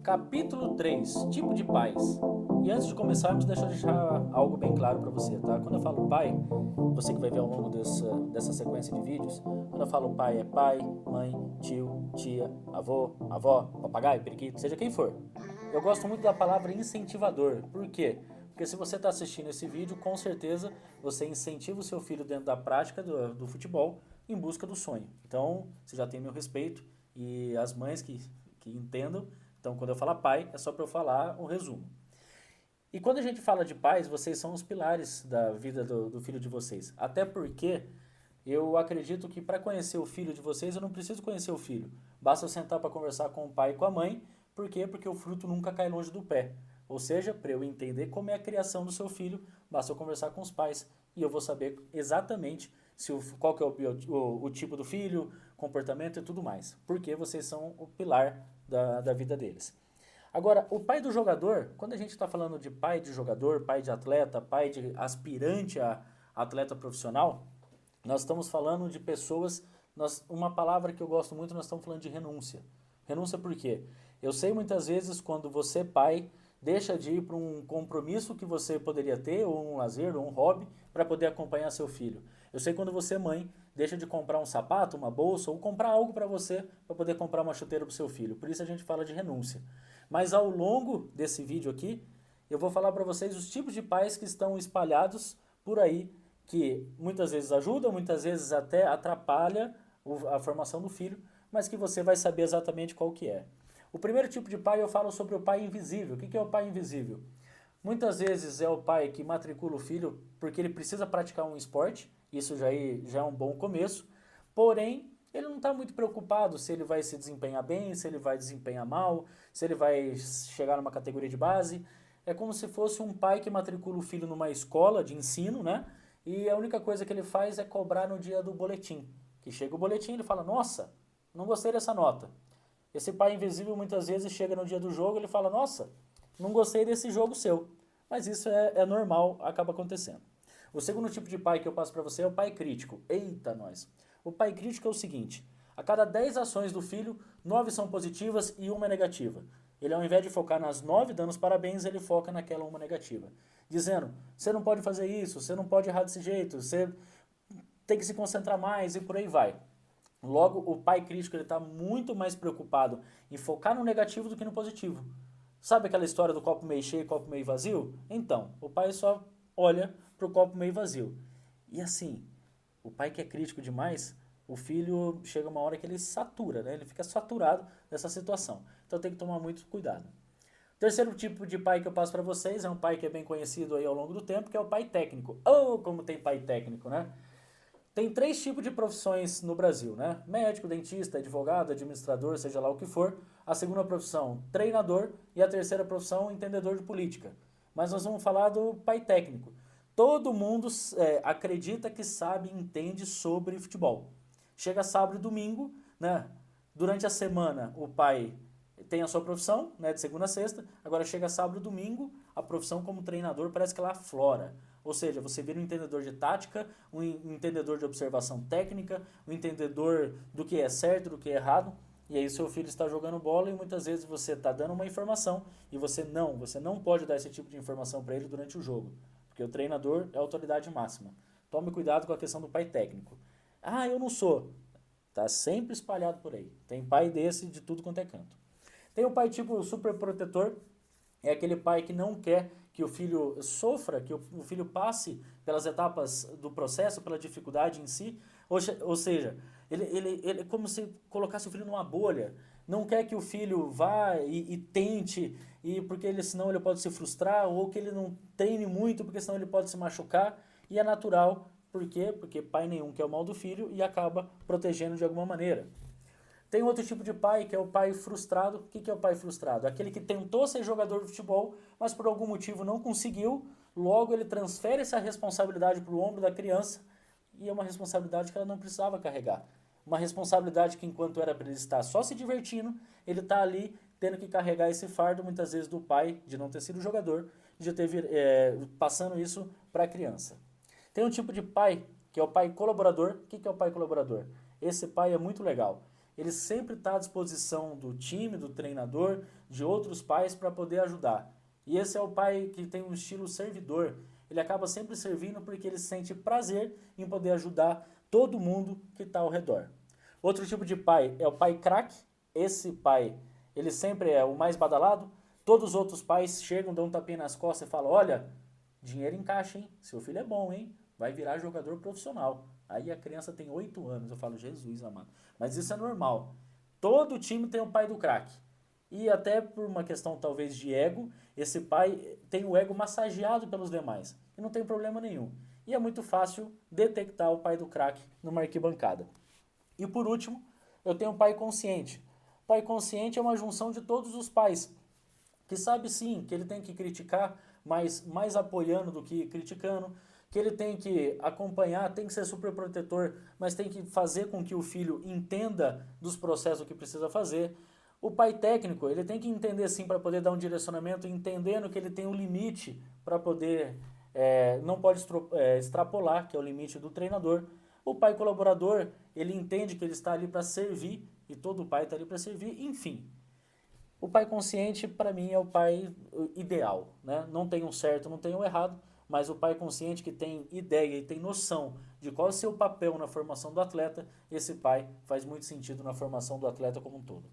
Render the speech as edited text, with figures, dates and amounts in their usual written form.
Capítulo 3, tipo de pais. E antes de começarmos, deixa eu deixar algo bem claro para você, tá? Quando eu falo pai, você que vai ver ao longo dessa sequência de vídeos, quando eu falo pai, é pai, mãe, tio, tia, avô, avó, papagaio, periquito, seja quem for. Eu gosto muito da palavra incentivador. Por quê? Porque se você está assistindo esse vídeo, com certeza você incentiva o seu filho dentro da prática do futebol em busca do sonho. Então, você já tem meu respeito e as mães que entendam. Então, quando eu falar pai, é só para eu falar o resumo. E quando a gente fala de pais, vocês são os pilares da vida do filho de vocês. Até porque eu acredito que para conhecer o filho de vocês, eu não preciso conhecer o filho. Basta eu sentar para conversar com o pai e com a mãe. Por quê? Porque o fruto nunca cai longe do pé. Ou seja, para eu entender como é a criação do seu filho, basta eu conversar com os pais e eu vou saber exatamente qual que é o tipo do filho, comportamento e tudo mais. Porque vocês são o pilar da vida deles. Agora, o pai do jogador, quando a gente está falando de pai de jogador, pai de atleta, pai de aspirante a atleta profissional, nós estamos falando de pessoas, uma palavra que eu gosto muito, nós estamos falando de renúncia. Renúncia por quê? Eu sei muitas vezes quando você, pai, deixa de ir para um compromisso que você poderia ter, ou um lazer, ou um hobby, para poder acompanhar seu filho. Eu sei quando você, mãe, deixa de comprar um sapato, uma bolsa, ou comprar algo para você, para poder comprar uma chuteira para o seu filho. Por isso a gente fala de renúncia. Mas ao longo desse vídeo aqui, eu vou falar para vocês os tipos de pais que estão espalhados por aí, que muitas vezes ajudam, muitas vezes até atrapalha a formação do filho, mas que você vai saber exatamente qual que é. O primeiro tipo de pai eu falo sobre o pai invisível. O que é o pai invisível? Muitas vezes é o pai que matricula o filho porque ele precisa praticar um esporte, isso já é um bom começo, porém ele não está muito preocupado se ele vai se desempenhar bem, se ele vai desempenhar mal, se ele vai chegar numa categoria de base. É como se fosse um pai que matricula o filho numa escola de ensino, né? E a única coisa que ele faz é cobrar no dia do boletim. Que chega o boletim e ele fala, nossa, não gostei dessa nota. Esse pai invisível muitas vezes chega no dia do jogo e ele fala, nossa, não gostei desse jogo seu. Mas isso é normal, acaba acontecendo. O segundo tipo de pai que eu passo para você é o pai crítico. Eita, nós. O pai crítico é o seguinte, a cada 10 ações do filho, 9 são positivas e uma é negativa. Ele, ao invés de focar nas 9 dando os parabéns, ele foca naquela uma negativa. Dizendo, você não pode fazer isso, você não pode errar desse jeito, você tem que se concentrar mais e por aí vai. Logo, o pai crítico está muito mais preocupado em focar no negativo do que no positivo. Sabe aquela história do copo meio cheio e copo meio vazio? Então, o pai só olha para o copo meio vazio. E assim, o pai que é crítico demais, o filho chega uma hora que ele satura, né? Ele fica saturado dessa situação. Então tem que tomar muito cuidado. O terceiro tipo de pai que eu passo para vocês é um pai que é bem conhecido aí ao longo do tempo, que é o pai técnico. Oh, como tem pai técnico, né? Tem 3 tipos de profissões no Brasil, né? Médico, dentista, advogado, administrador, seja lá o que for. A segunda profissão, treinador. E a terceira profissão, entendedor de política. Mas nós vamos falar do pai técnico. Todo mundo acredita que sabe e entende sobre futebol. Chega sábado e domingo, né? Durante a semana, o pai tem a sua profissão, né, de segunda a sexta. Agora chega sábado e domingo, a profissão como treinador parece que ela aflora. Ou seja, você vira um entendedor de tática, um entendedor de observação técnica, um entendedor do que é certo, do que é errado. E aí seu filho está jogando bola e muitas vezes você está dando uma informação e você não pode dar esse tipo de informação para ele durante o jogo. Porque o treinador é a autoridade máxima. Tome cuidado com a questão do pai técnico. Ah, eu não sou. Tá sempre espalhado por aí. Tem pai desse de tudo quanto é canto. Tem o pai tipo super protetor, é aquele pai que não quer que o filho sofra, que o filho passe pelas etapas do processo, pela dificuldade em si. Ou seja, ele é como se colocasse o filho numa bolha. Não quer que o filho vá e tente, porque senão ele pode se frustrar, ou que ele não treine muito, porque senão ele pode se machucar. E é natural, por quê? Porque pai nenhum quer o mal do filho e acaba protegendo de alguma maneira. Tem outro tipo de pai, que é o pai frustrado. O que é o pai frustrado? Aquele que tentou ser jogador de futebol, mas por algum motivo não conseguiu. Logo ele transfere essa responsabilidade para o ombro da criança e é uma responsabilidade que ela não precisava carregar. Uma responsabilidade que enquanto era para ele estar só se divertindo, ele está ali tendo que carregar esse fardo muitas vezes do pai de não ter sido jogador, de ter passando isso para a criança. Tem um tipo de pai, que é o pai colaborador. O que é o pai colaborador? Esse pai é muito legal. ele sempre está à disposição do time, do treinador, de outros pais para poder ajudar. E esse é o pai que tem um estilo servidor. Ele acaba sempre servindo porque ele sente prazer em poder ajudar todo mundo que está ao redor. Outro tipo de pai é o pai craque. Esse pai, ele sempre é o mais badalado. Todos os outros pais chegam, dão um tapinha nas costas e falam, olha, dinheiro em caixa, hein? Seu filho é bom, hein? Vai virar jogador profissional. Aí a criança tem 8 anos. Eu falo, Jesus amado. Mas isso é normal. Todo time tem um pai do craque. E até por uma questão talvez de ego, esse pai tem o ego massageado pelos demais. E não tem problema nenhum. E é muito fácil detectar o pai do craque numa arquibancada. E por último, eu tenho o pai consciente. O pai consciente é uma junção de todos os pais, que sabe sim que ele tem que criticar, mas mais apoiando do que criticando, que ele tem que acompanhar, tem que ser super protetor, mas tem que fazer com que o filho entenda dos processos que precisa fazer. O pai técnico, ele tem que entender sim para poder dar um direcionamento, entendendo que ele tem um limite para poder, não pode extrapolar, que é o limite do treinador. O pai colaborador, ele entende que ele está ali para servir, e todo pai está ali para servir, enfim. O pai consciente, para mim, é o pai ideal, né? Não tem um certo, não tem um errado, mas o pai consciente que tem ideia e tem noção de qual é o seu papel na formação do atleta, esse pai faz muito sentido na formação do atleta como um todo.